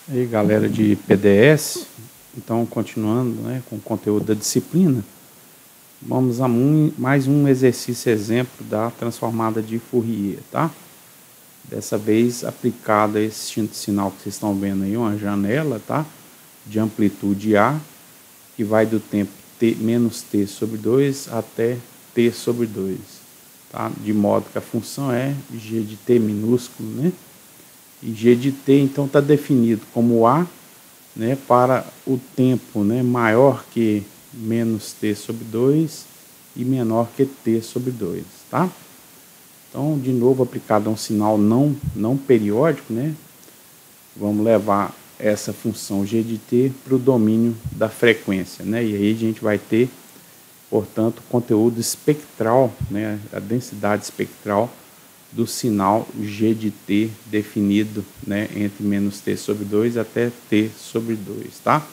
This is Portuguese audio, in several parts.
E aí, galera de PDS, então continuando, né, com o conteúdo da disciplina, vamos a mais um exercício exemplo da transformada de Fourier, tá? Dessa vez aplicado a esse sinal que vocês estão vendo aí, uma janela, tá? De amplitude A, que vai do tempo t menos t sobre 2 até t sobre 2, tá? De modo que a função é g de t minúsculo, né? E g de t então está definido como A, né, para o tempo, né, maior que menos t sobre 2 e menor que t sobre 2, tá? Então, de novo, aplicado a um sinal não periódico, né, vamos levar essa função g de t para o domínio da frequência, né, e aí a gente vai ter, portanto, conteúdo espectral, né, a densidade espectral do sinal g de t definido, né, entre menos t sobre 2 até t sobre 2, tá?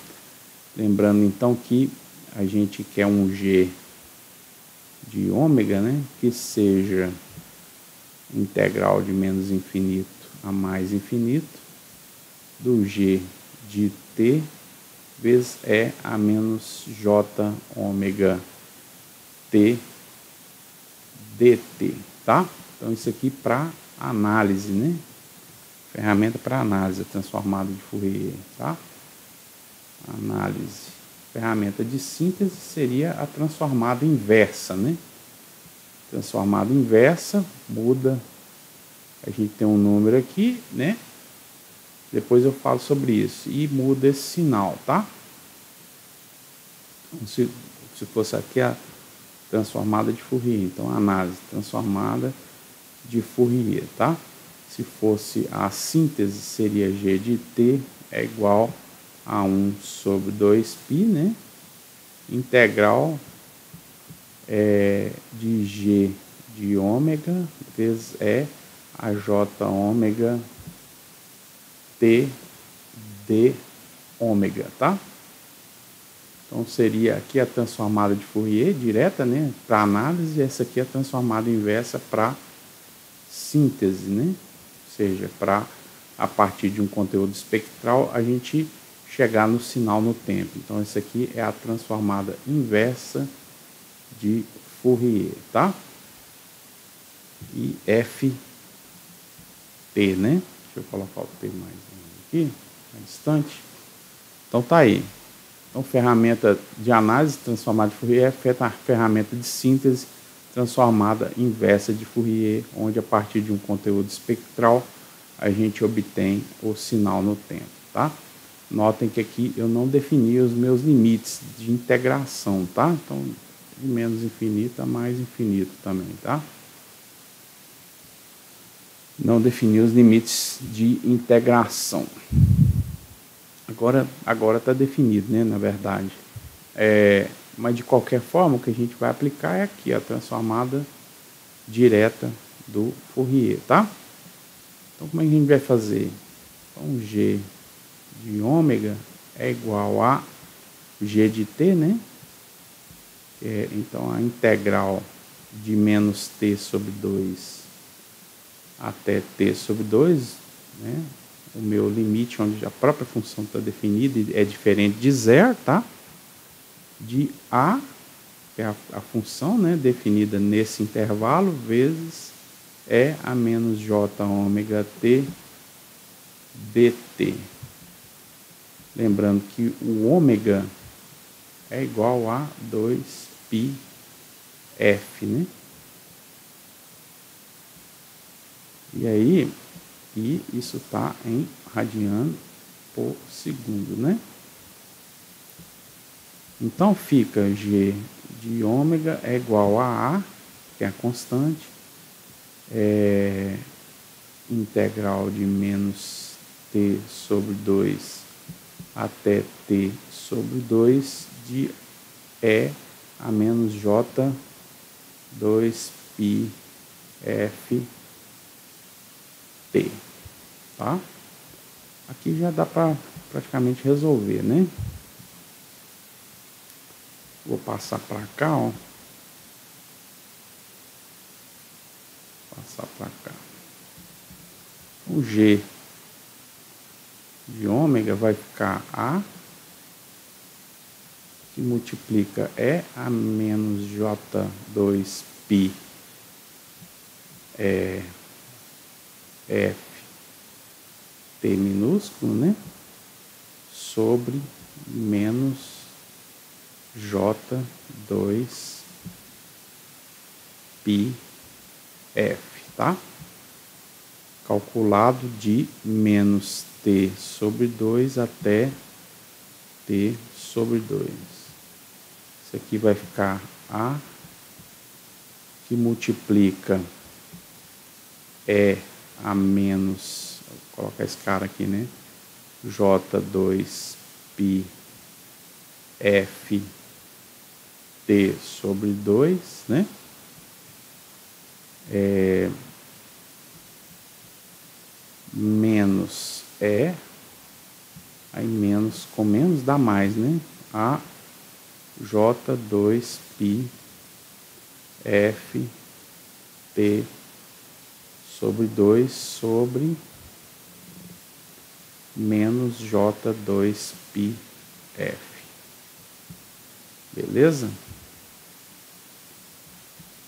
Lembrando então que a gente quer um g de ômega, né, que seja integral de menos infinito a mais infinito do g de t vezes e a menos j ômega t dt, tá? Então isso aqui para análise, né? Ferramenta para análise transformada de Fourier, tá? Análise. Ferramenta de síntese seria a transformada inversa, né? Transformada inversa muda, a gente tem um número aqui, né? Depois eu falo sobre isso. E muda esse sinal, tá? Então, se fosse aqui a transformada de Fourier, então análise transformada de Fourier, tá? Se fosse a síntese, seria g de t é igual a 1 sobre 2π, né? Integral de g de ômega vezes e a j ômega t d ômega, tá? Então seria aqui a transformada de Fourier direta, né, para análise, e essa aqui é a transformada inversa para síntese, né? Ou seja, para a partir de um conteúdo espectral a gente chegar no sinal no tempo. Então essa aqui é a transformada inversa de Fourier, tá? E ft, né? Deixa eu colocar o t mais aqui, mais distante. Então tá aí. Então, ferramenta de análise transformada de Fourier é a ferramenta de síntese transformada inversa de Fourier, onde a partir de um conteúdo espectral a gente obtém o sinal no tempo, tá? Notem que aqui eu não defini os meus limites de integração, tá? Então, de menos infinito a mais infinito também, tá? Não defini os limites de integração. Agora está definido, né, na verdade. Mas de qualquer forma, o que a gente vai aplicar é aqui, a transformada direta do Fourier, tá? Então, como é que a gente vai fazer? Então, g de ômega é igual a g de t, né? Então, a integral de menos t sobre 2 até t sobre 2, né? O meu limite, onde a própria função está definida, é diferente de zero, tá? De a, que é a função, né, definida nesse intervalo, vezes e a menos j ômega t dt. Lembrando que o ômega é igual a 2πf, né? E aí, e isso está em radiano por segundo, né? Então fica g de ômega é igual a que é a constante, integral de menos t sobre 2 até t sobre 2 de e a menos j 2πf t, tá? Aqui já dá para praticamente resolver, né? Vou passar para cá, ó. Passar para cá. O G de ômega vai ficar A, que multiplica E a menos J2π F T minúsculo, né? Sobre menos J2π F, tá? Calculado de menos T sobre 2 até T sobre 2. Isso aqui vai ficar A, que multiplica E a menos, vou colocar esse cara aqui, né? J2π F T sobre 2, né? Menos E, aí menos com menos dá mais, né? A J2π F T sobre 2 sobre menos J2π F. Beleza?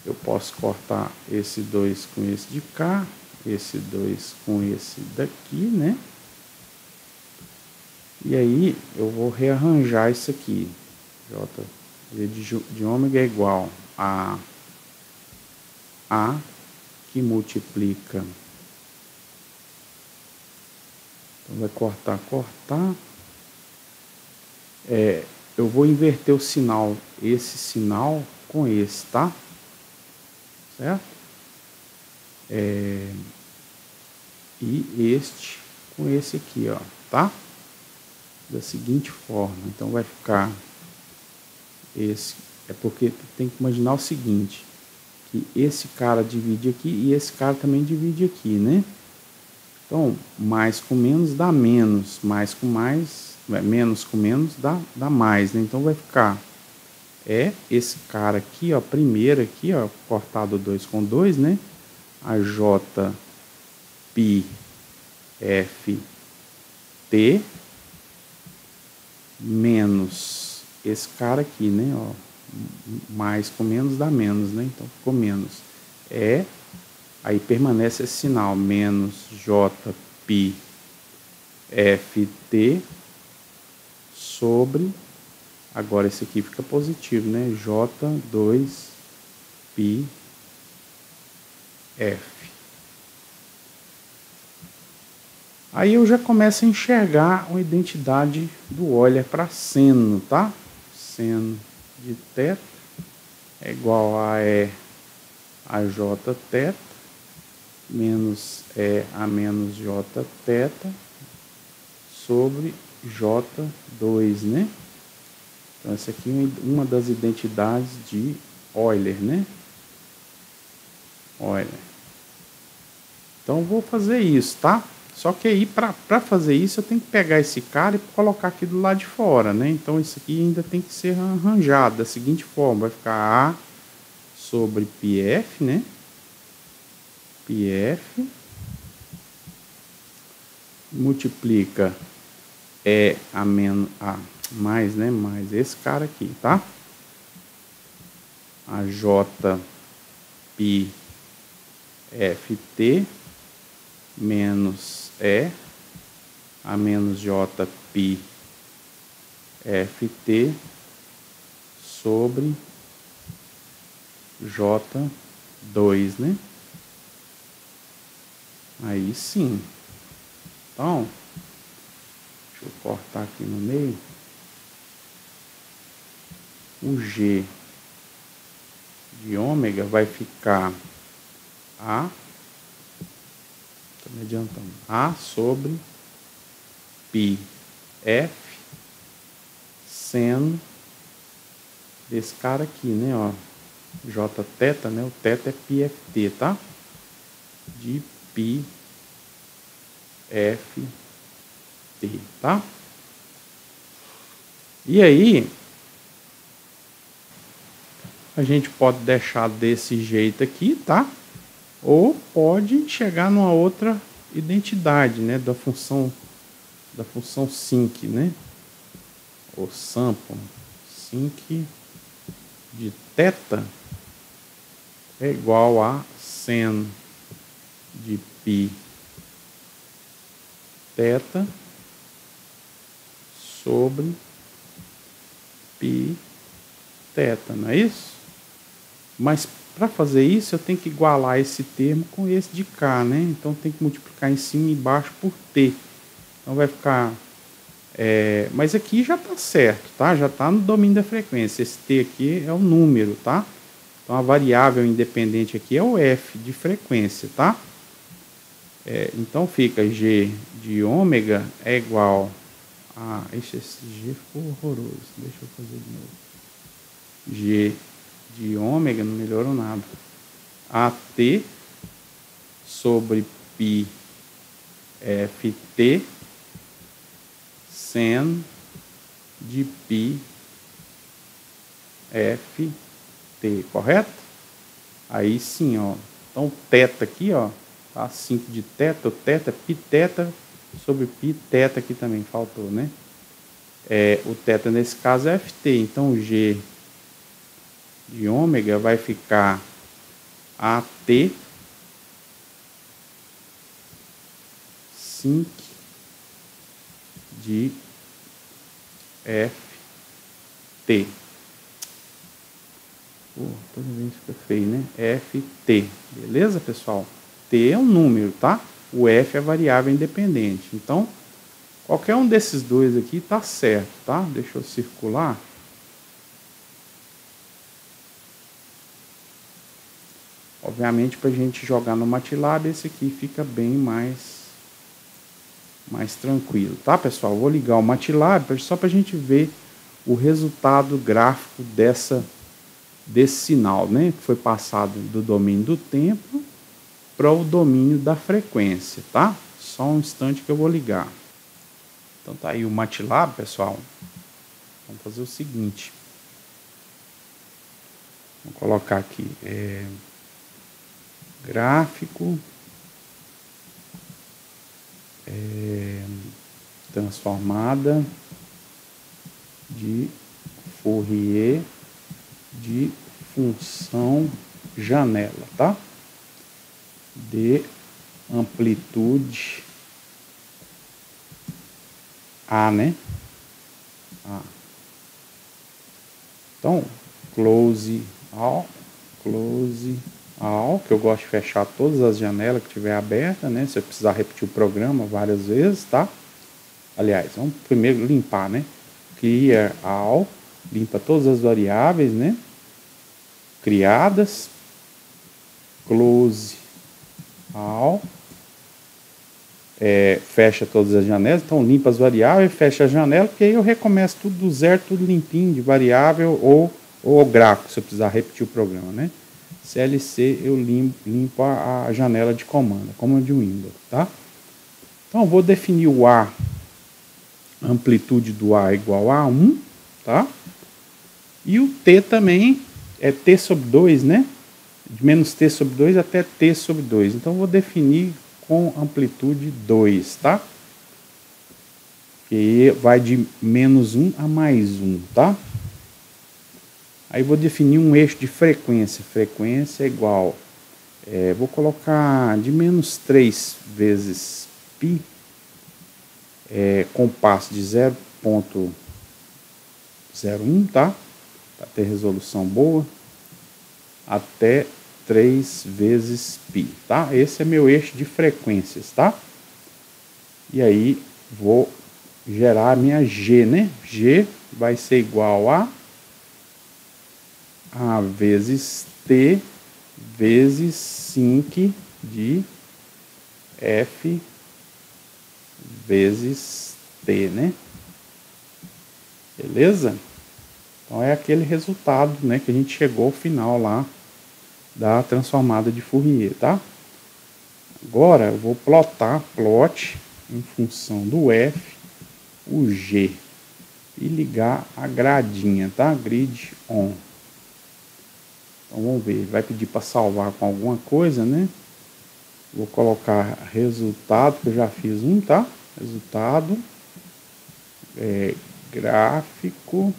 Eu posso cortar esse 2 com esse de cá, esse 2 com esse daqui, né? E aí eu vou rearranjar isso aqui. J de ômega é igual a A, que multiplica. Então vai cortar. Eu vou inverter o sinal, esse sinal com esse, tá? Certo? E este com esse aqui, ó, tá? Da seguinte forma. Então vai ficar esse, porque tem que imaginar o seguinte, que esse cara divide aqui e esse cara também divide aqui, né? Então, mais com menos dá menos, mais com mais, menos com menos dá mais, né? Então vai ficar esse cara aqui, ó, primeiro aqui, ó, cortado 2 com 2, né? A J π F T menos esse cara aqui, né? Ó, mais com menos dá menos, né? Então ficou menos. Aí permanece esse sinal, menos J π F T sobre, agora esse aqui fica positivo, né? J2π F. Aí eu já começo a enxergar uma identidade do Euler para seno, tá? Seno de θ é igual a E a J θ menos E a menos J θ sobre J2, né? Então essa aqui é uma das identidades de Euler, né? Euler. Então eu vou fazer isso, tá? Só que aí, para fazer isso, eu tenho que pegar esse cara e colocar aqui do lado de fora, né? Então, isso aqui ainda tem que ser arranjado da seguinte forma. Vai ficar A sobre πf, né? πf multiplica E a menos A, mais, né? Mais esse cara aqui, tá? A J π ft menos E a menos J π ft sobre J2, né? Aí sim. Então, deixa eu cortar aqui no meio. O G de ômega vai ficar A, tô me adiantando, A sobre π F seno desse cara aqui, né, ó, J θ, né, o θ é πft, tá? De π F T, tá? E aí, a gente pode deixar desse jeito aqui, tá? Ou pode chegar numa outra identidade, né, da função da função sinc, né? Ou sample, sinc de θ é igual a sen de π θ sobre π θ, não é isso? Mas para fazer isso eu tenho que igualar esse termo com esse de cá, né? Então tem que multiplicar em cima e embaixo por t. Então vai ficar... mas aqui já está certo, tá? Já está no domínio da frequência. Esse t aqui é o número, tá? Então a variável independente aqui é o f de frequência, tá? Então fica g de ômega é igual a... Esse g ficou horroroso. Deixa eu fazer de novo. G de ômega, não melhorou nada. AT sobre π ft sen de π ft, correto? Aí sim, ó. Então, θ aqui, ó, tá 5 de θ, o θ, πθ sobre πθ aqui também, faltou, né? O θ nesse caso é ft, então o g de ômega vai ficar AT sinc de ft. Toda vez fica feio, né? ft, beleza, pessoal? T é um número, tá? O f é variável independente. Então, qualquer um desses dois aqui tá certo, tá? Deixa eu circular. Obviamente, para a gente jogar no MATLAB, esse aqui fica bem mais tranquilo, tá, pessoal? Vou ligar o MATLAB só para a gente ver o resultado gráfico desse sinal, né? Que foi passado do domínio do tempo para o domínio da frequência, tá? Só um instante que eu vou ligar. Então tá aí o MATLAB, pessoal. Vamos fazer o seguinte. Vou colocar aqui gráfico, transformada de Fourier de função janela, tá? De amplitude A, né? A. Então, close all, que eu gosto de fechar todas as janelas que tiver aberta, né? Se eu precisar repetir o programa várias vezes, tá? Aliás, vamos primeiro limpar, né? Clear all, limpa todas as variáveis, né? Criadas. Close all. Fecha todas as janelas, então limpa as variáveis, fecha a janela, porque aí eu recomeço tudo do zero, tudo limpinho de variável ou gráfico, se eu precisar repetir o programa, né? CLC eu limpo a janela de comando, comando de Windows, tá? Então eu vou definir o A, a amplitude do A igual a 1, tá? E o T também é T sobre 2, né? De menos T sobre 2 até T sobre 2. Então eu vou definir com amplitude 2, tá? Que vai de menos 1 a mais 1, tá? Aí vou definir um eixo de frequência. Frequência é igual, vou colocar de menos 3 vezes π, com passo de 0,01, tá? Para ter resolução boa, até 3 vezes π, tá? Esse é meu eixo de frequências, tá? E aí vou gerar a minha G, né? G vai ser igual a vezes T vezes sinc de F vezes T, né? Beleza? Então é aquele resultado, né, que a gente chegou ao final lá da transformada de Fourier, tá? Agora eu vou plotar, em função do F, o G, e ligar a gradinha, tá? Grid on. Então vamos ver, vai pedir para salvar com alguma coisa, né? Vou colocar resultado, que eu já fiz um, tá? Resultado, gráfico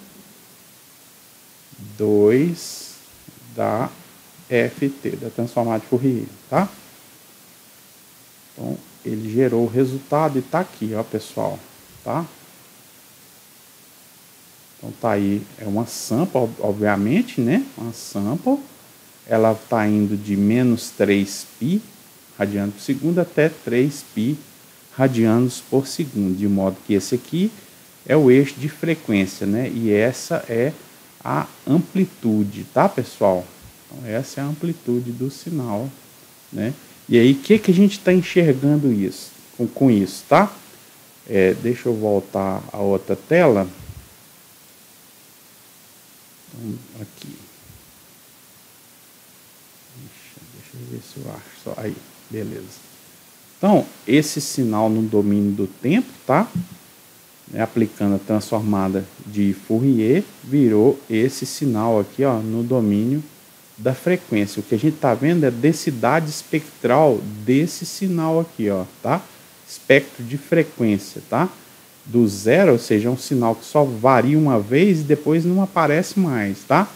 2 da FT, da transformada de Fourier, tá? Então, ele gerou o resultado e tá aqui, ó, pessoal, tá? Então, tá aí, é uma sample, obviamente, né? Uma sample, ela tá indo de menos 3π radianos por segundo até 3π radianos por segundo, de modo que esse aqui é o eixo de frequência, né? E essa é a amplitude, tá, pessoal? Então, essa é a amplitude do sinal, né? E aí, o que a gente está enxergando isso, com isso, tá? Deixa eu voltar a outra tela. Então, aqui. Deixa eu ver se eu acho só. Aí, beleza. Então, esse sinal no domínio do tempo, tá? Aplicando a transformada de Fourier, virou esse sinal aqui, ó, no domínio da frequência. O que a gente está vendo é a densidade espectral desse sinal aqui, ó, tá? Espectro de frequência, tá? Do zero, ou seja, é um sinal que só varia uma vez e depois não aparece mais, tá?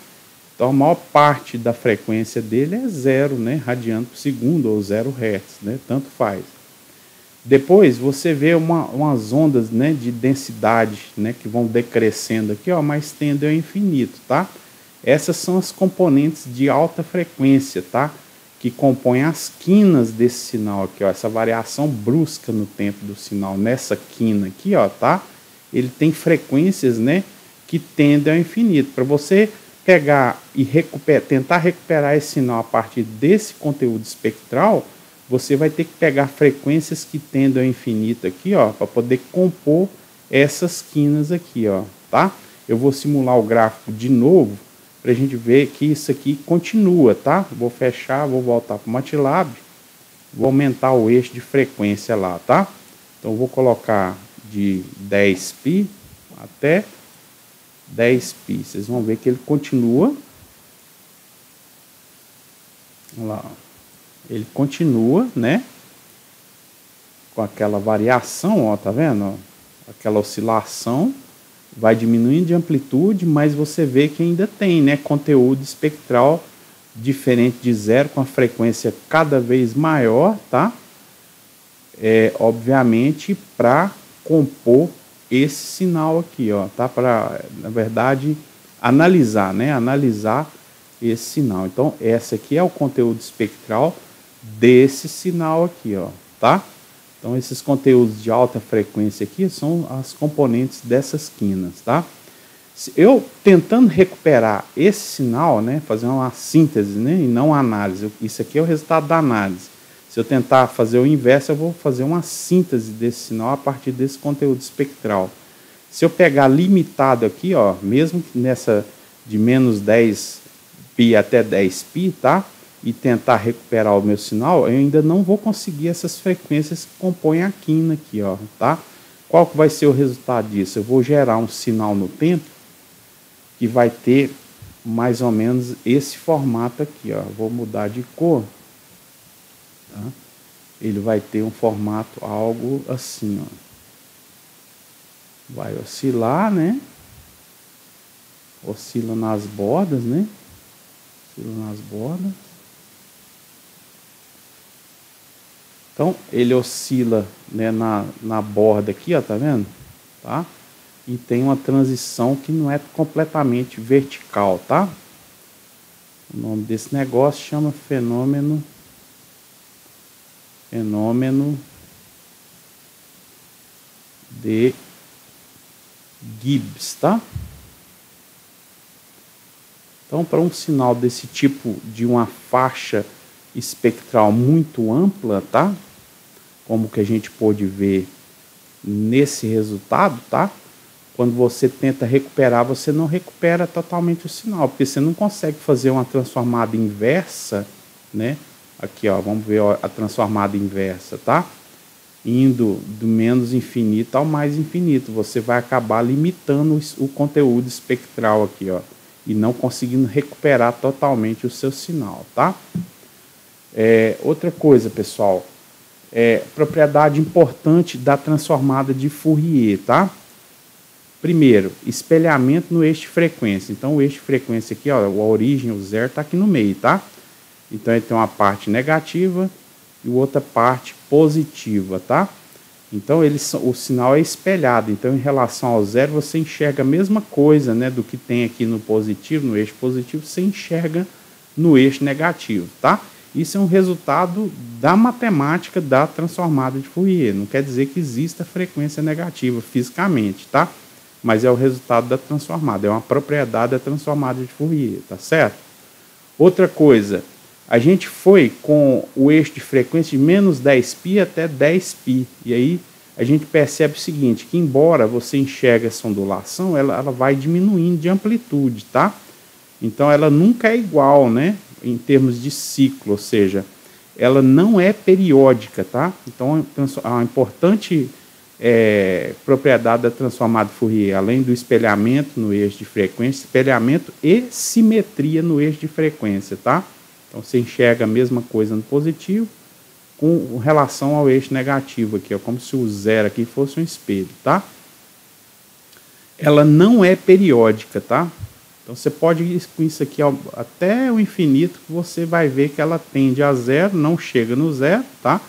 Então, a maior parte da frequência dele é zero, né? Radiano por segundo ou 0 Hz, né? Tanto faz. Depois você vê umas ondas, né, de densidade, né, que vão decrescendo aqui, ó, mas tendem ao infinito, tá? Essas são as componentes de alta frequência, tá? Que compõem as quinas desse sinal aqui, ó, essa variação brusca no tempo do sinal nessa quina aqui, ó, tá? Ele tem frequências, né, que tendem ao infinito. Para você pegar e tentar recuperar esse sinal a partir desse conteúdo espectral, você vai ter que pegar frequências que tendem ao infinito aqui, ó, para poder compor essas quinas aqui, ó, tá? Eu vou simular o gráfico de novo para a gente ver que isso aqui continua, tá? Vou fechar, vou voltar para o MATLAB, vou aumentar o eixo de frequência lá, tá? Então, eu vou colocar de 10π até 10π. Vocês vão ver que ele continua. Vamos lá, ó. Ele continua, né? Com aquela variação, ó, tá vendo? Ó? Aquela oscilação vai diminuindo de amplitude, mas você vê que ainda tem, né, conteúdo espectral diferente de zero, com a frequência cada vez maior, tá? Obviamente, para compor esse sinal aqui, ó, tá? Para, na verdade, analisar, né? Analisar esse sinal. Então, esse aqui é o conteúdo espectral desse sinal aqui, ó, tá? Então, esses conteúdos de alta frequência aqui são as componentes dessas quinas, tá? Eu tentando recuperar esse sinal, né, fazer uma síntese, né, e não uma análise. Isso aqui é o resultado da análise. Se eu tentar fazer o inverso, eu vou fazer uma síntese desse sinal a partir desse conteúdo espectral. Se eu pegar limitado aqui, ó, mesmo nessa de menos 10π até 10π, tá? E tentar recuperar o meu sinal, eu ainda não vou conseguir essas frequências que compõem a quina aqui, ó, tá? Qual que vai ser o resultado disso? Eu vou gerar um sinal no tempo que vai ter mais ou menos esse formato aqui, ó. Vou mudar de cor, tá? Ele vai ter um formato algo assim, ó. Vai oscilar, né? Oscila nas bordas, né? Oscila nas bordas. Então, ele oscila, né, na borda aqui, ó, tá vendo? Tá? E tem uma transição que não é completamente vertical, tá? O nome desse negócio chama fenômeno de Gibbs, tá? Então, para um sinal desse tipo, de uma faixa espectral muito ampla, tá? Como que a gente pode ver nesse resultado, tá? Quando você tenta recuperar, você não recupera totalmente o sinal, porque você não consegue fazer uma transformada inversa, né? Aqui, ó, vamos ver a transformada inversa, tá? Indo do menos infinito ao mais infinito, você vai acabar limitando o conteúdo espectral aqui, ó, e não conseguindo recuperar totalmente o seu sinal, tá? Outra coisa, pessoal, propriedade importante da transformada de Fourier, tá? Primeiro, espelhamento no eixo de frequência. Então, o eixo de frequência aqui, ó, a origem, o zero, está aqui no meio, tá? Então, ele tem uma parte negativa e outra parte positiva, tá? Então, o sinal é espelhado. Então, em relação ao zero, você enxerga a mesma coisa, né, do que tem aqui no positivo, no eixo positivo, você enxerga no eixo negativo, tá? Isso é um resultado da matemática da transformada de Fourier. Não quer dizer que exista frequência negativa fisicamente, tá? Mas é o resultado da transformada, é uma propriedade da transformada de Fourier, tá certo? Outra coisa, a gente foi com o eixo de frequência de menos 10π até 10π, e aí a gente percebe o seguinte, que embora você enxergue essa ondulação, ela vai diminuindo de amplitude, tá? Então ela nunca é igual, né, em termos de ciclo, ou seja, ela não é periódica, tá? Então a importante propriedade da transformada de Fourier, além do espelhamento no eixo de frequência, espelhamento e simetria no eixo de frequência, tá? Então você enxerga a mesma coisa no positivo com relação ao eixo negativo aqui, ó, como se o zero aqui fosse um espelho, tá? Ela não é periódica, tá? Então você pode ir com isso aqui até o infinito, que você vai ver que ela tende a zero, não chega no zero, tá?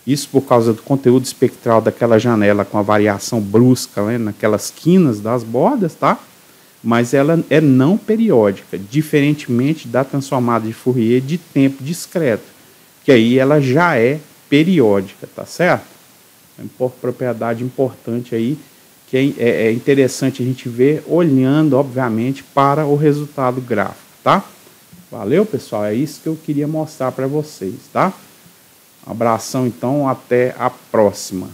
Isso por causa do conteúdo espectral daquela janela com a variação brusca, né, naquelas quinas das bordas, tá? Mas ela é não periódica, diferentemente da transformada de Fourier de tempo discreto, que aí ela já é periódica, tá certo? É uma propriedade importante aí, que é interessante a gente ver olhando, obviamente, para o resultado gráfico, tá? Valeu, pessoal? É isso que eu queria mostrar para vocês, tá? Um abração, então, até a próxima.